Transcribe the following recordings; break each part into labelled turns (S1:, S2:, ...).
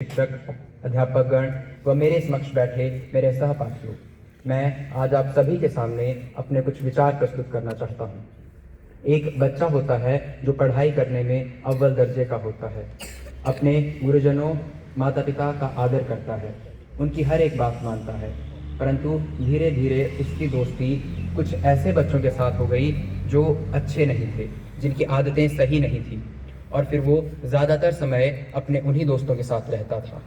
S1: शिक्षक, अध्यापकगण व मेरे समक्ष बैठे मेरे सहपाठियों, मैं आज आप सभी के सामने अपने कुछ विचार प्रस्तुत करना चाहता हूँ। एक बच्चा होता है जो पढ़ाई करने में अव्वल दर्जे का होता है, अपने गुरुजनों माता पिता का आदर करता है, उनकी हर एक बात मानता है, परंतु धीरे धीरे उसकी दोस्ती कुछ ऐसे बच्चों के साथ हो गई जो अच्छे नहीं थे, जिनकी आदतें सही नहीं थी, और फिर वो ज़्यादातर समय अपने उन्हीं दोस्तों के साथ रहता था।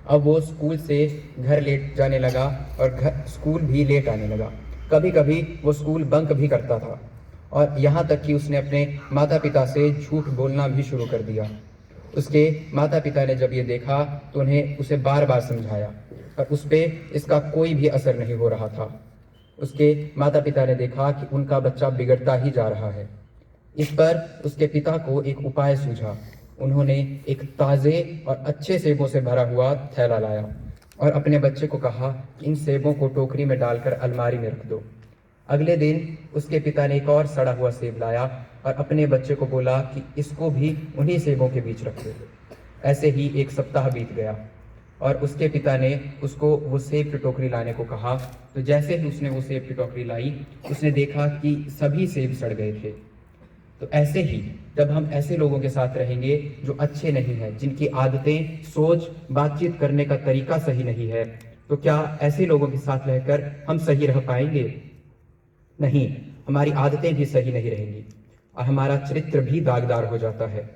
S1: अब वो स्कूल से घर लेट जाने लगा और स्कूल भी लेट आने लगा। कभी कभी वो स्कूल बंक भी करता था, और यहाँ तक कि उसने अपने माता पिता से झूठ बोलना भी शुरू कर दिया। उसके माता पिता ने जब ये देखा तो उन्हें उसे बार बार समझाया, पर उस पर इसका कोई भी असर नहीं हो रहा था। उसके माता पिता ने देखा कि उनका बच्चा बिगड़ता ही जा रहा है। इस पर उसके पिता को एक उपाय सूझा। उन्होंने एक ताज़े और अच्छे सेबों से भरा हुआ थैला लाया और अपने बच्चे को कहा कि इन सेबों को टोकरी में डालकर अलमारी में रख दो। अगले दिन उसके पिता ने एक और सड़ा हुआ सेब लाया और अपने बच्चे को बोला कि इसको भी उन्हीं सेबों के बीच रख दो। ऐसे ही एक सप्ताह बीत गया और उसके पिता ने उसको वो सेब की टोकरी लाने को कहा। तो जैसे ही उसने वो सेब की टोकरी लाई, उसने देखा कि सभी सेब सड़ गए थे। तो ऐसे ही जब हम ऐसे लोगों के साथ रहेंगे जो अच्छे नहीं हैं, जिनकी आदतें, सोच, बातचीत करने का तरीका सही नहीं है, तो क्या ऐसे लोगों के साथ रहकर हम सही रह पाएंगे? नहीं, हमारी आदतें भी सही नहीं रहेंगी और हमारा चरित्र भी दागदार हो जाता है।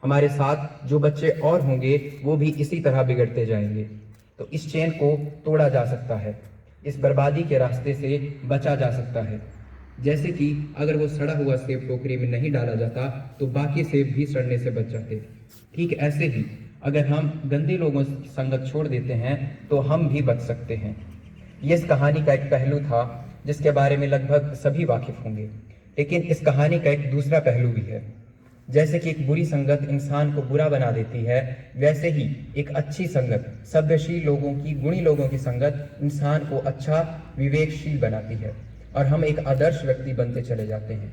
S1: हमारे साथ जो बच्चे और होंगे वो भी इसी तरह बिगड़ते जाएंगे। तो इस चेन को तोड़ा जा सकता है, इस बर्बादी के रास्ते से बचा जा सकता है। जैसे कि अगर वो सड़ा हुआ सेब टोकरी में नहीं डाला जाता तो बाकी सेब भी सड़ने से बच जाते। ठीक ऐसे ही अगर हम गंदे लोगों की संगत छोड़ देते हैं तो हम भी बच सकते हैं। ये इस कहानी का एक पहलू था जिसके बारे में लगभग सभी वाकिफ होंगे, लेकिन इस कहानी का एक दूसरा पहलू भी है। जैसे कि एक बुरी संगत इंसान को बुरा बना देती है, वैसे ही एक अच्छी संगत, सभ्यशील लोगों की, गुणी लोगों की संगत इंसान को अच्छा, विवेकशील बनाती है और हम एक आदर्श व्यक्ति बनते चले जाते हैं।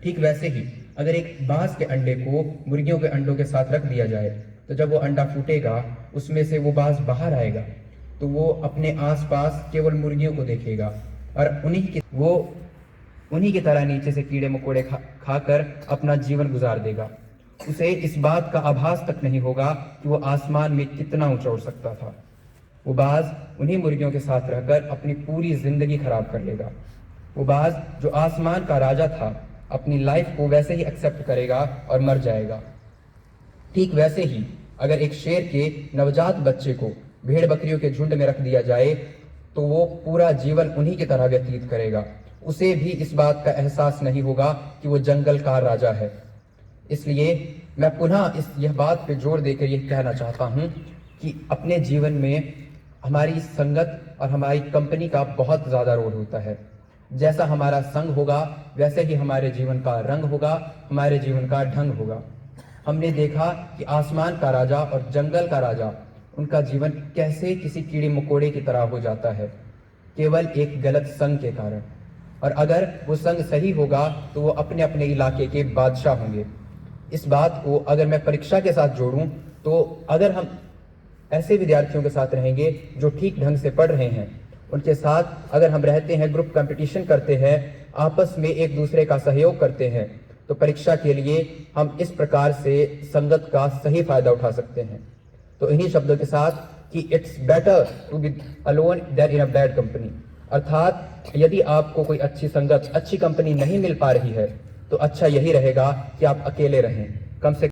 S1: ठीक वैसे ही अगर एक बाज के अंडे को मुर्गियों के अंडों के साथ रख दिया जाए तो जब वो अंडा फूटेगा, उसमें से वो बाज बाहर आएगा तो वो अपने आसपास केवल मुर्गियों को देखेगा और उन्हीं की तरह नीचे से कीड़े मकोड़े खाकर अपना जीवन गुजार देगा। उसे इस बात का आभास तक नहीं होगा कि वो आसमान में कितना ऊंचा उड़ सकता था। वो बाज उन्हीं मुर्गियों के साथ रहकर अपनी पूरी जिंदगी खराब कर लेगा। वो बाज जो आसमान का राजा था, अपनी लाइफ को वैसे ही एक्सेप्ट करेगा और मर जाएगा। ठीक वैसे ही अगर एक शेर के नवजात बच्चे को भेड़ बकरियों के झुंड में रख दिया जाए तो वो पूरा जीवन उन्हीं की तरह व्यतीत करेगा। उसे भी इस बात का एहसास नहीं होगा कि वो जंगल का राजा है। इसलिए मैं पुनः यह बात पे जोर देकर यह कहना चाहता हूँ कि अपने जीवन में हमारी संगत और हमारी कंपनी का बहुत ज़्यादा रोल होता है। जैसा हमारा संग होगा वैसे ही हमारे जीवन का रंग होगा, हमारे जीवन का ढंग होगा। हमने देखा कि आसमान का राजा और जंगल का राजा, उनका जीवन कैसे किसी कीड़े मकोड़े की तरह हो जाता है, केवल एक गलत संग के कारण। और अगर वो संग सही होगा तो वो अपने अपने इलाके के बादशाह होंगे। इस बात को अगर मैं परीक्षा के साथ जोड़ूं तो अगर हम ऐसे विद्यार्थियों के साथ रहेंगे जो ठीक ढंग से पढ़ रहे हैं, उनके साथ अगर हम रहते हैं, ग्रुप कंपटीशन करते हैं, आपस में एक दूसरे का सहयोग करते हैं, तो परीक्षा के लिए हम इस प्रकार से संगत का सही फायदा उठा सकते हैं। तो इन्हीं शब्दों के साथ कि it's better to be alone than in a bad company, अर्थात यदि आपको कोई अच्छी संगत, अच्छी कंपनी नहीं मिल पा रही है तो अच्छा यही रहेगा कि आप अकेले रहें। कम से